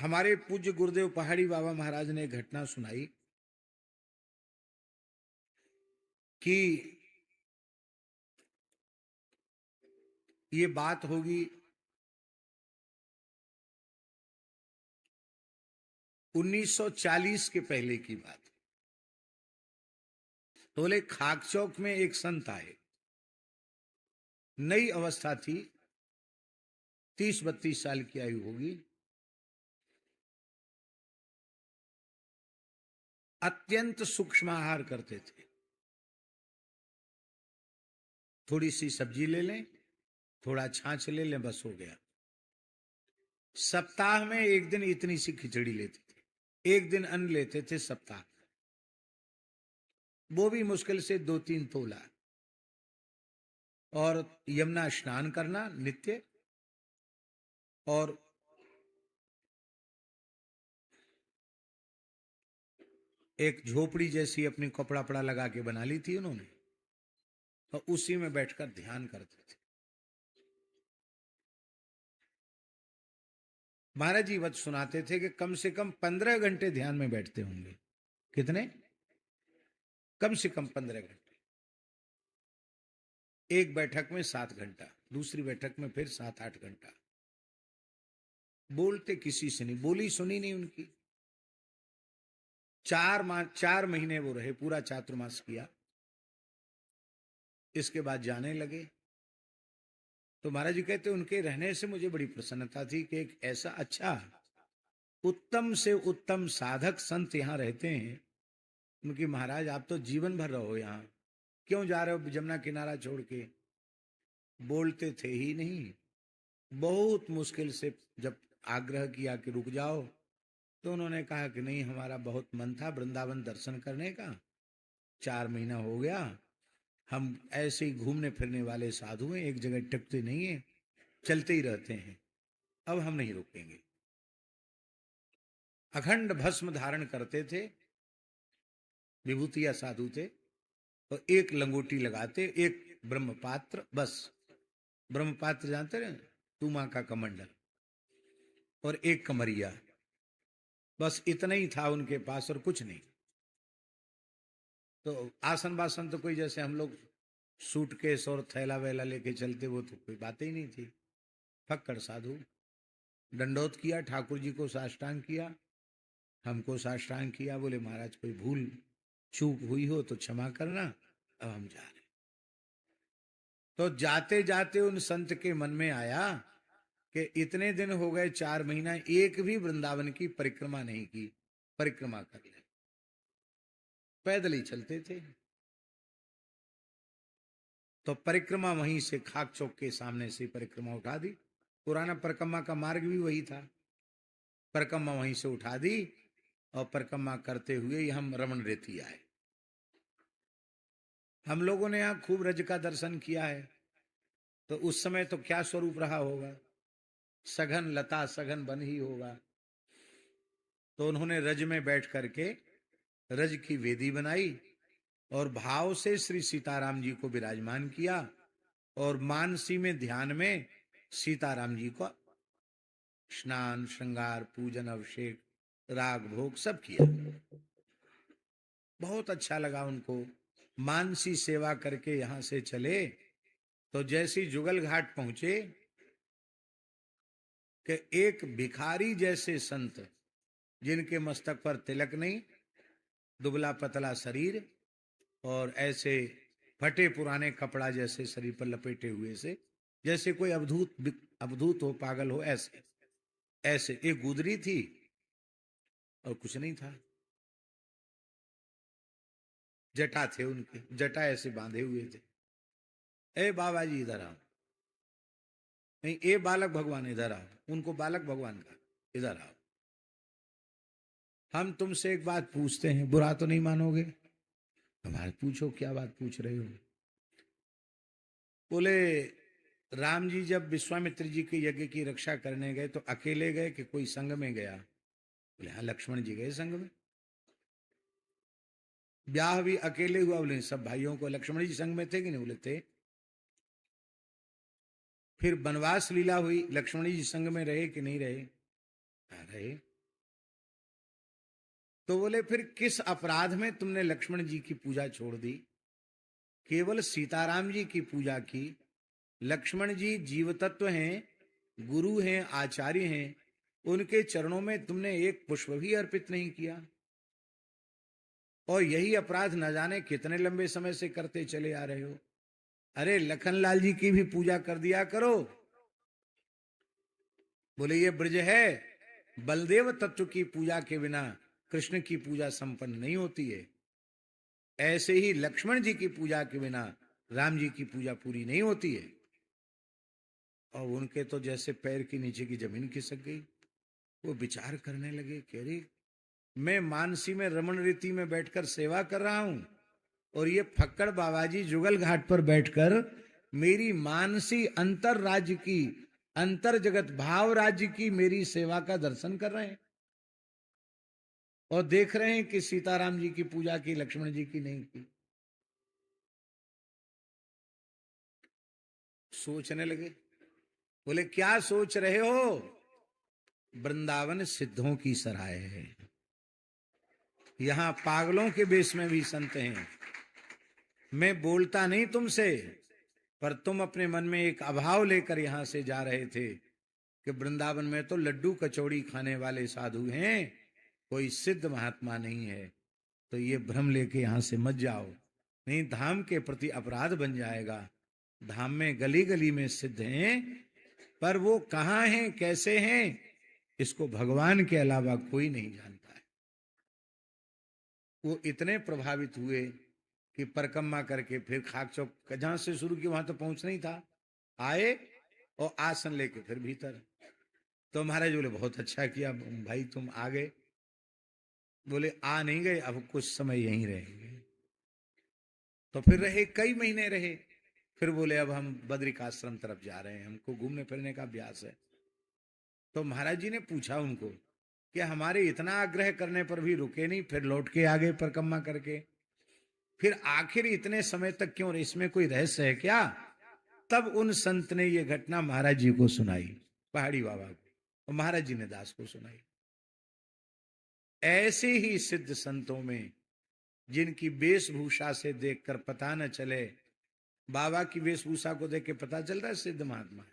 हमारे पूज्य गुरुदेव पहाड़ी बाबा महाराज ने एक घटना सुनाई कि ये बात होगी 1940 के पहले की बात। तो बोले खाकचौक में एक संत आए, नई अवस्था थी, 30-32 साल की आयु होगी। अत्यंत सूक्ष्म आहार करते थे, थोड़ी सी सब्जी ले लें, थोड़ा छाछ ले लें, बस हो गया। सप्ताह में एक दिन इतनी सी खिचड़ी लेते थे, एक दिन अन्न लेते थे सप्ताह, वो भी मुश्किल से 2-3 तोला। और यमुना स्नान करना नित्य, और एक झोपड़ी जैसी अपनी कपड़ा पड़ा लगा के बना ली थी उन्होंने, और उसी में बैठकर ध्यान करते थे। महाराज जी वत सुनाते थे कि कम से कम 15 घंटे ध्यान में बैठते होंगे। कितने? कम से कम 15 घंटे। एक बैठक में 7 घंटा, दूसरी बैठक में फिर 7-8 घंटा। बोलते किसी से नहीं, बोली सुनी नहीं उनकी। 4 महीने वो रहे, पूरा चातुर्मास किया। इसके बाद जाने लगे। तो महाराज जी कहते उनके रहने से मुझे बड़ी प्रसन्नता थी कि एक ऐसा अच्छा उत्तम से उत्तम साधक संत यहाँ रहते हैं। उनकी महाराज आप तो जीवन भर रहो यहाँ, क्यों जा रहे हो जमुना किनारा छोड़ के? बोलते थे ही नहीं। बहुत मुश्किल से जब आग्रह किया कि रुक जाओ, तो उन्होंने कहा कि नहीं, हमारा बहुत मन था वृंदावन दर्शन करने का, 4 महीना हो गया, हम ऐसे ही घूमने फिरने वाले साधु हैं, एक जगह टिकते नहीं है, चलते ही रहते हैं, अब हम नहीं रुकेंगे। अखंड भस्म धारण करते थे, विभूतिया साधु थे, और एक लंगोटी लगाते, एक ब्रह्मपात्र, बस ब्रह्मपात्र जानते रहे, तूमा का कमंडल, और एक कमरिया, बस इतना ही था उनके पास और कुछ नहीं। तो आसन बासन तो कोई जैसे हम लोग सूटकेस और थैला वैला लेके चलते, वो तो कोई बात ही नहीं थी। फक्कड़ साधु। दंडोत किया, ठाकुर जी को साष्टांग किया, हमको साष्टांग किया, बोले महाराज कोई भूल चूक हुई हो तो क्षमा करना, अब हम जा रहे। तो जाते जाते उन संत के मन में आया कि इतने दिन हो गए, 4 महीना, एक भी वृंदावन की परिक्रमा नहीं की, परिक्रमा कर ले। पैदल ही चलते थे। तो परिक्रमा वहीं से खाक चौक के सामने से परिक्रमा उठा दी। पुराना परिक्रमा का मार्ग भी वही था। परिक्रमा वहीं से उठा दी और परिक्रमा करते हुए हम रमन रेती आए। हम लोगों ने यहाँ खूब रज का दर्शन किया है। तो उस समय तो क्या स्वरूप रहा होगा, सघन लता सघन वन ही होगा। तो उन्होंने रज में बैठ करके रज की वेदी बनाई और भाव से श्री सीताराम जी को विराजमान किया, और मानसी में ध्यान में सीताराम जी को स्नान श्रृंगार पूजन अभिषेक राग भोग सब किया। बहुत अच्छा लगा उनको। मानसी सेवा करके यहां से चले तो जैसी जुगल घाट पहुंचे कि एक भिखारी जैसे संत, जिनके मस्तक पर तिलक नहीं, दुबला पतला शरीर और ऐसे फटे पुराने कपड़ा जैसे शरीर पर लपेटे हुए से, जैसे कोई अवधूत अवधूत हो, पागल हो, ऐसे ऐसे एक गुदरी थी और कुछ नहीं था। जटा थे उनके, जटा ऐसे बांधे हुए थे। ए बाबा जी इधर आओ, नहीं ए बालक भगवान इधर आओ, उनको बालक भगवान का, इधर आओ, हम तुमसे एक बात पूछते हैं, बुरा तो नहीं मानोगे? हमारे पूछो, क्या बात पूछ रहे हो? बोले राम जी जब विश्वामित्र जी के यज्ञ की रक्षा करने गए तो अकेले गए कि कोई संग में गया? बोले हाँ, लक्ष्मण जी गए संग में। ब्याह भी अकेले हुआ? बोले सब भाइयों को, लक्ष्मण जी संग में थे कि नहीं? बोले थे। फिर वनवास लीला हुई, लक्ष्मण जी संग में रहे कि नहीं रहे? हाँ, रहे। तो बोले फिर किस अपराध में तुमने लक्ष्मण जी की पूजा छोड़ दी? केवल सीताराम जी की पूजा की। लक्ष्मण जी जीव तत्व हैं, गुरु हैं, आचार्य हैं, उनके चरणों में तुमने एक पुष्प भी अर्पित नहीं किया। और यही अपराध न जाने कितने लंबे समय से करते चले आ रहे हो। अरे लखनलाल जी की भी पूजा कर दिया करो। बोले ये ब्रज है, बलदेव तत्व की पूजा के बिना कृष्ण की पूजा संपन्न नहीं होती है। ऐसे ही लक्ष्मण जी की पूजा के बिना राम जी की पूजा पूरी नहीं होती है। और उनके तो जैसे पैर के नीचे की जमीन खिसक गई। वो विचार करने लगे कि अरे मैं मानसी में रमण रीति में बैठकर सेवा कर रहा हूं, और ये फक्कड़ बाबाजी जुगल घाट पर बैठकर मेरी मानसी अंतर राज्य की, अंतर जगत भाव राज्य की मेरी सेवा का दर्शन कर रहे हैं, और देख रहे हैं कि सीताराम जी की पूजा की, लक्ष्मण जी की नहीं की। सोचने लगे। बोले क्या सोच रहे हो? वृंदावन सिद्धों की सराय है, यहां पागलों के बेस में भी संत हैं। मैं बोलता नहीं तुमसे, पर तुम अपने मन में एक अभाव लेकर यहां से जा रहे थे कि वृंदावन में तो लड्डू कचौड़ी खाने वाले साधु हैं, कोई सिद्ध महात्मा नहीं है। तो ये भ्रम लेके यहां से मत जाओ, नहीं धाम के प्रति अपराध बन जाएगा। धाम में गली गली में सिद्ध हैं, पर वो कहाँ हैं, कैसे हैं, इसको भगवान के अलावा कोई नहीं जानता है। वो इतने प्रभावित हुए कि परिक्रमा करके फिर खाक चौक जहां से शुरू किया वहां तो पहुंच नहीं था, आए और आसन लेके फिर भीतर। तो महाराज बोले बहुत अच्छा किया भाई तुम आ गए। बोले आ नहीं गए, अब कुछ समय यहीं रहेंगे। तो फिर रहे, कई महीने रहे। फिर बोले अब हम बद्रिकाश्रम तरफ जा रहे हैं, हमको घूमने फिरने का अभ्यास है। तो महाराज जी ने पूछा उनको कि हमारे इतना आग्रह करने पर भी रुके नहीं, फिर लौट के आ गए परिक्रमा करके, फिर आखिर इतने समय तक क्यों? इसमें कोई रहस्य है क्या? तब उन संत ने ये घटना महाराज जी को सुनाई, पहाड़ी बाबा को, और महाराज जी ने दास को सुनाई। ऐसे ही सिद्ध संतों में जिनकी वेशभूषा से देखकर पता न चले, बाबा की वेशभूषा को देख के पता चलता है सिद्ध महात्मा है।